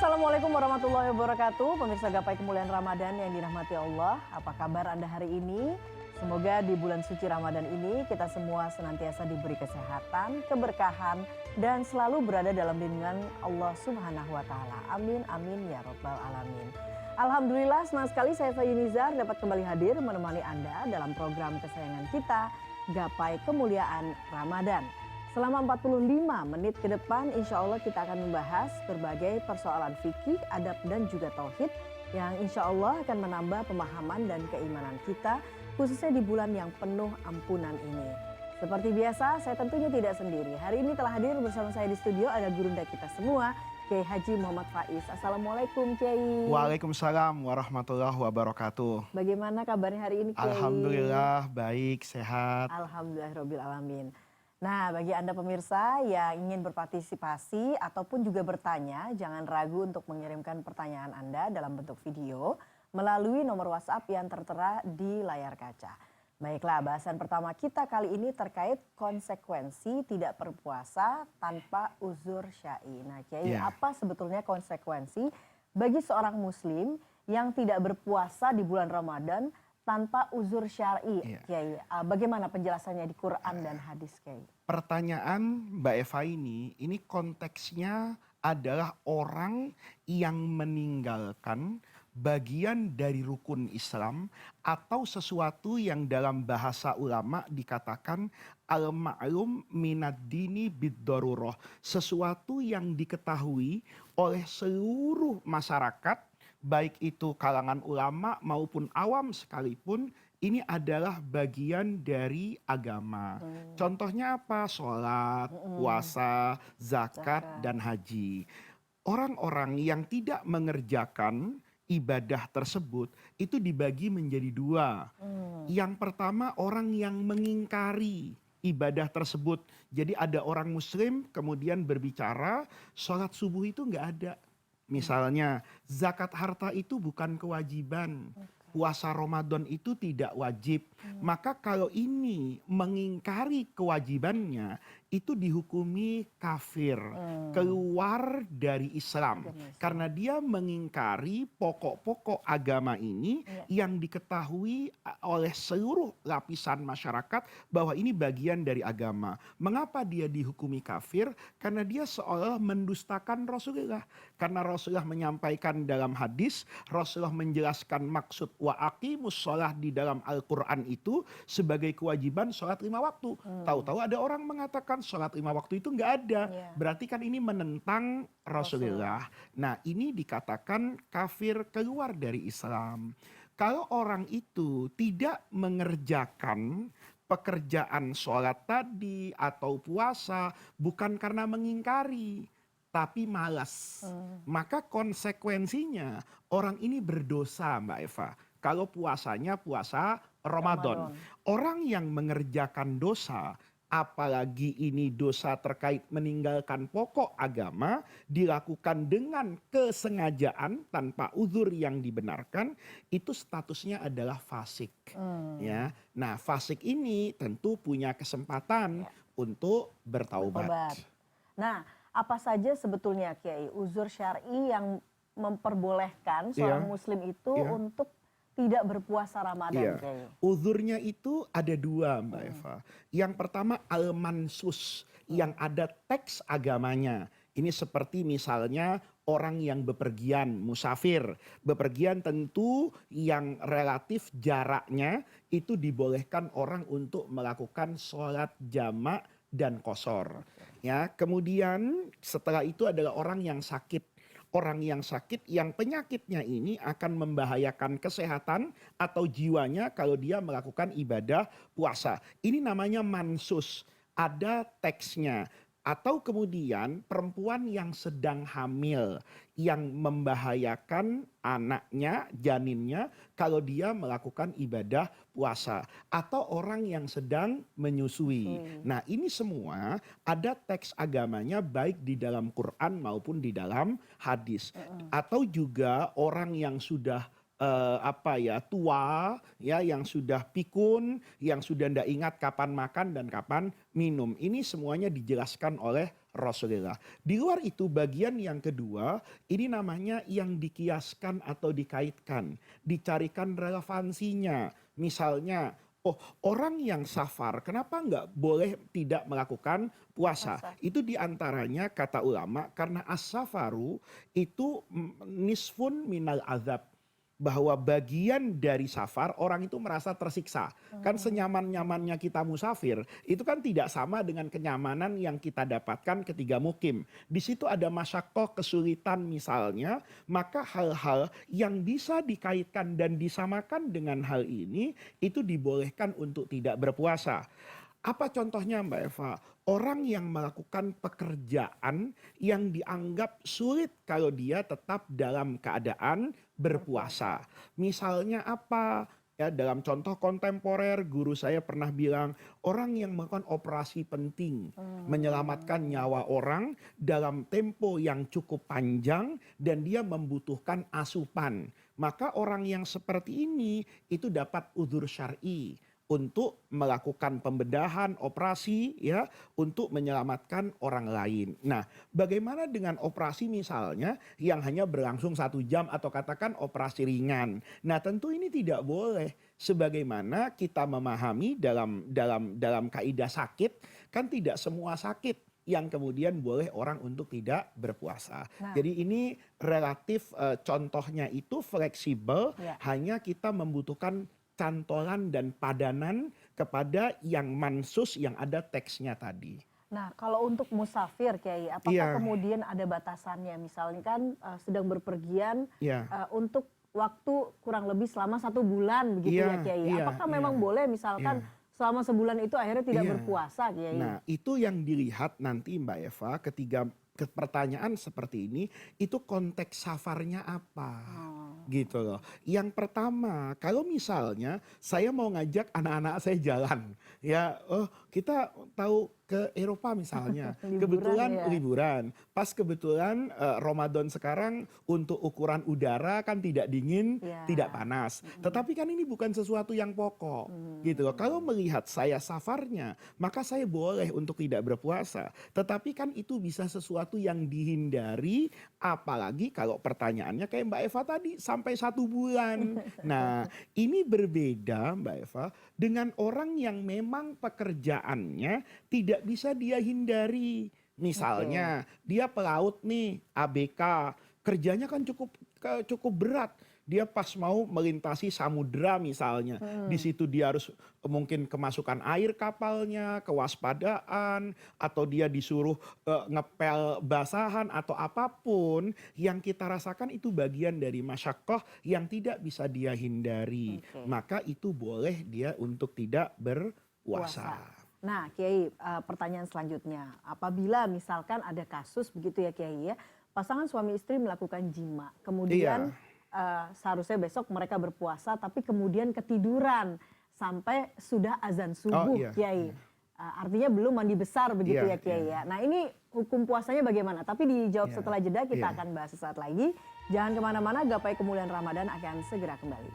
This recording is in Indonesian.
Assalamualaikum warahmatullahi wabarakatuh. Pemirsa Gapai Kemuliaan Ramadan yang dirahmati Allah. Apa kabar Anda hari ini? Semoga di bulan suci Ramadan ini kita semua senantiasa diberi kesehatan, keberkahan, dan selalu berada dalam lindungan Allah Subhanahu wa Ta'ala. Amin, amin ya Rabbal 'Alamin. Alhamdulillah, senang sekali saya Fayunizar dapat kembali hadir menemani Anda dalam program kesayangan kita, Gapai Kemuliaan Ramadan. Selama 45 menit ke depan insya Allah kita akan membahas berbagai persoalan fikih, adab dan juga tauhid yang insya Allah akan menambah pemahaman dan keimanan kita khususnya di bulan yang penuh ampunan ini. Seperti biasa saya tentunya tidak sendiri. Hari ini telah hadir bersama saya di studio ada gurunda kita semua, Kiai Haji Muhammad Faiz. Assalamualaikum Kiai. Waalaikumsalam warahmatullahi wabarakatuh. Bagaimana kabarnya hari ini Kiai? Alhamdulillah baik, sehat. Alhamdulillahirabbil alamin. Nah, bagi Anda pemirsa yang ingin berpartisipasi ataupun juga bertanya, jangan ragu untuk mengirimkan pertanyaan Anda dalam bentuk video melalui nomor WhatsApp yang tertera di layar kaca. Baiklah, bahasan pertama kita kali ini terkait konsekuensi tidak berpuasa tanpa uzur syar'i. Nah, Kiai, apa sebetulnya konsekuensi bagi seorang muslim yang tidak berpuasa di bulan Ramadan tanpa uzur syar'i, Kiai? Bagaimana penjelasannya di Quran dan hadis, Kiai? Pertanyaan Mbak Eva ini konteksnya adalah orang yang meninggalkan bagian dari rukun Islam atau sesuatu yang dalam bahasa ulama dikatakan al-ma'lum minad dini bid-darurah. Sesuatu yang diketahui oleh seluruh masyarakat, baik itu kalangan ulama maupun awam sekalipun, ini adalah bagian dari agama. Contohnya apa? Sholat, puasa, zakat, dan haji. Orang-orang yang tidak mengerjakan ibadah tersebut itu dibagi menjadi dua. Yang pertama orang yang mengingkari ibadah tersebut. Jadi ada orang muslim kemudian berbicara sholat subuh itu nggak ada. Misalnya zakat harta itu bukan kewajiban. Puasa Ramadan itu tidak wajib. Maka kalau ini mengingkari kewajibannya, itu dihukumi kafir, keluar dari Islam. Karena dia mengingkari pokok-pokok agama ini yang diketahui oleh seluruh lapisan masyarakat bahwa ini bagian dari agama. Mengapa dia dihukumi kafir? Karena dia seolah mendustakan Rasulullah. Karena Rasulullah menyampaikan dalam hadis, Rasulullah menjelaskan maksud wa aqimus sholah di dalam Al-Quran itu sebagai kewajiban sholat 5 waktu. Tahu-tahu ada orang mengatakan sholat 5 waktu itu nggak ada. Berarti kan ini menentang Rasulullah. Nah ini dikatakan kafir keluar dari Islam. Kalau orang itu tidak mengerjakan pekerjaan sholat tadi atau puasa bukan karena mengingkari, tapi malas. Maka konsekuensinya orang ini berdosa Mbak Eva. Kalau puasanya puasa Ramadan. Orang yang mengerjakan dosa, apalagi ini dosa terkait meninggalkan pokok agama, dilakukan dengan kesengajaan tanpa uzur yang dibenarkan, itu statusnya adalah fasik. Ya, nah fasik ini tentu punya kesempatan untuk bertaubat. Nah, apa saja sebetulnya Kiai uzur syar'i yang memperbolehkan seorang muslim itu untuk tidak berpuasa Ramadan, Kiai? Uzurnya itu ada dua Mbak Eva. Yang pertama al-mansus, yang ada teks agamanya. Ini seperti misalnya orang yang bepergian, musafir. Bepergian tentu yang relatif jaraknya itu dibolehkan orang untuk melakukan sholat jamak dan qashar. Ya, kemudian setelah itu adalah orang yang sakit. Orang yang sakit yang penyakitnya ini akan membahayakan kesehatan atau jiwanya kalau dia melakukan ibadah puasa. Ini namanya mansus, ada teksnya. Atau kemudian perempuan yang sedang hamil, yang membahayakan anaknya, janinnya kalau dia melakukan ibadah puasa. Atau orang yang sedang menyusui. Nah ini semua ada teks agamanya baik di dalam Quran maupun di dalam hadis. Atau juga orang yang sudah tua, ya, yang sudah pikun, yang sudah tidak ingat kapan makan dan kapan minum. Ini semuanya dijelaskan oleh Rasulullah. Di luar itu bagian yang kedua, ini namanya yang dikiaskan atau dikaitkan, dicarikan relevansinya. Misalnya, oh orang yang safar, kenapa nggak boleh tidak melakukan puasa? Itu diantaranya kata ulama, karena as-safaru itu nisfun minal azab, bahwa bagian dari safar orang itu merasa tersiksa. Kan senyaman-nyamannya kita musafir, itu kan tidak sama dengan kenyamanan yang kita dapatkan ketika mukim. Di situ ada masyakoh, kesulitan misalnya, maka hal-hal yang bisa dikaitkan dan disamakan dengan hal ini, itu dibolehkan untuk tidak berpuasa. Apa contohnya Mbak Eva? Orang yang melakukan pekerjaan yang dianggap sulit kalau dia tetap dalam keadaan berpuasa. Misalnya apa? Ya, dalam contoh kontemporer, guru saya pernah bilang, orang yang melakukan operasi penting, menyelamatkan nyawa orang dalam tempo yang cukup panjang, dan dia membutuhkan asupan. Maka orang yang seperti ini, itu dapat udzur syar'i untuk melakukan pembedahan, operasi, ya, untuk menyelamatkan orang lain. Nah, bagaimana dengan operasi misalnya yang hanya berlangsung 1 jam atau katakan operasi ringan? Nah, tentu ini tidak boleh. Sebagaimana kita memahami dalam kaidah sakit, kan tidak semua sakit yang kemudian boleh orang untuk tidak berpuasa. Nah. Jadi ini relatif contohnya itu fleksibel, Ya. hanya kita membutuhkan cantolan dan padanan kepada yang mansus yang ada teksnya tadi. Nah, kalau untuk musafir Kiai, apakah Iya. kemudian ada batasannya? Misalnya kan sedang berpergian Iya. untuk waktu kurang lebih selama 1 bulan begitu Iya, ya Kiai. iya, Apakah memang iya. boleh misalkan selama sebulan itu akhirnya tidak Iya. berpuasa Kiai? Nah, itu yang dilihat nanti Mbak Eva ketika pertanyaan seperti ini, itu konteks safarnya apa? Gitu loh. Yang pertama, kalau misalnya saya mau ngajak anak-anak saya jalan, ya, oh kita tahu ke Eropa misalnya, Liburan, kebetulan ya. liburan, pas kebetulan Ramadan sekarang untuk ukuran udara kan tidak dingin, Ya. tidak panas. Tetapi kan ini bukan sesuatu yang pokok, gitu loh. Kalau melihat saya safarnya, maka saya boleh untuk tidak berpuasa. Tetapi kan itu bisa sesuatu yang dihindari, apalagi kalau pertanyaannya kayak Mbak Eva tadi sampai 1 bulan. Nah, ini berbeda Mbak Eva dengan orang yang memang pekerjaannya tidak bisa dia hindari. Misalnya dia pelaut nih, ABK, kerjanya kan cukup berat. Dia pas mau melintasi samudera misalnya, di situ dia harus mungkin kemasukan air kapalnya, kewaspadaan, atau dia disuruh ngepel basahan atau apapun yang kita rasakan itu bagian dari masyakoh yang tidak bisa dia hindari. Oke. Maka itu boleh dia untuk tidak berpuasa. Nah, Kiai, pertanyaan selanjutnya, apabila misalkan ada kasus begitu ya Kiai ya, pasangan suami istri melakukan jima, kemudian seharusnya besok mereka berpuasa, tapi kemudian ketiduran sampai sudah azan subuh, iya. Kiai. Artinya belum mandi besar begitu Iya, ya Kiai iya. ya. Nah ini hukum puasanya bagaimana? Tapi dijawab Iya, setelah jeda, kita iya. akan bahas sesaat lagi. Jangan kemana-mana, Gapai Kemuliaan Ramadan akan segera kembali.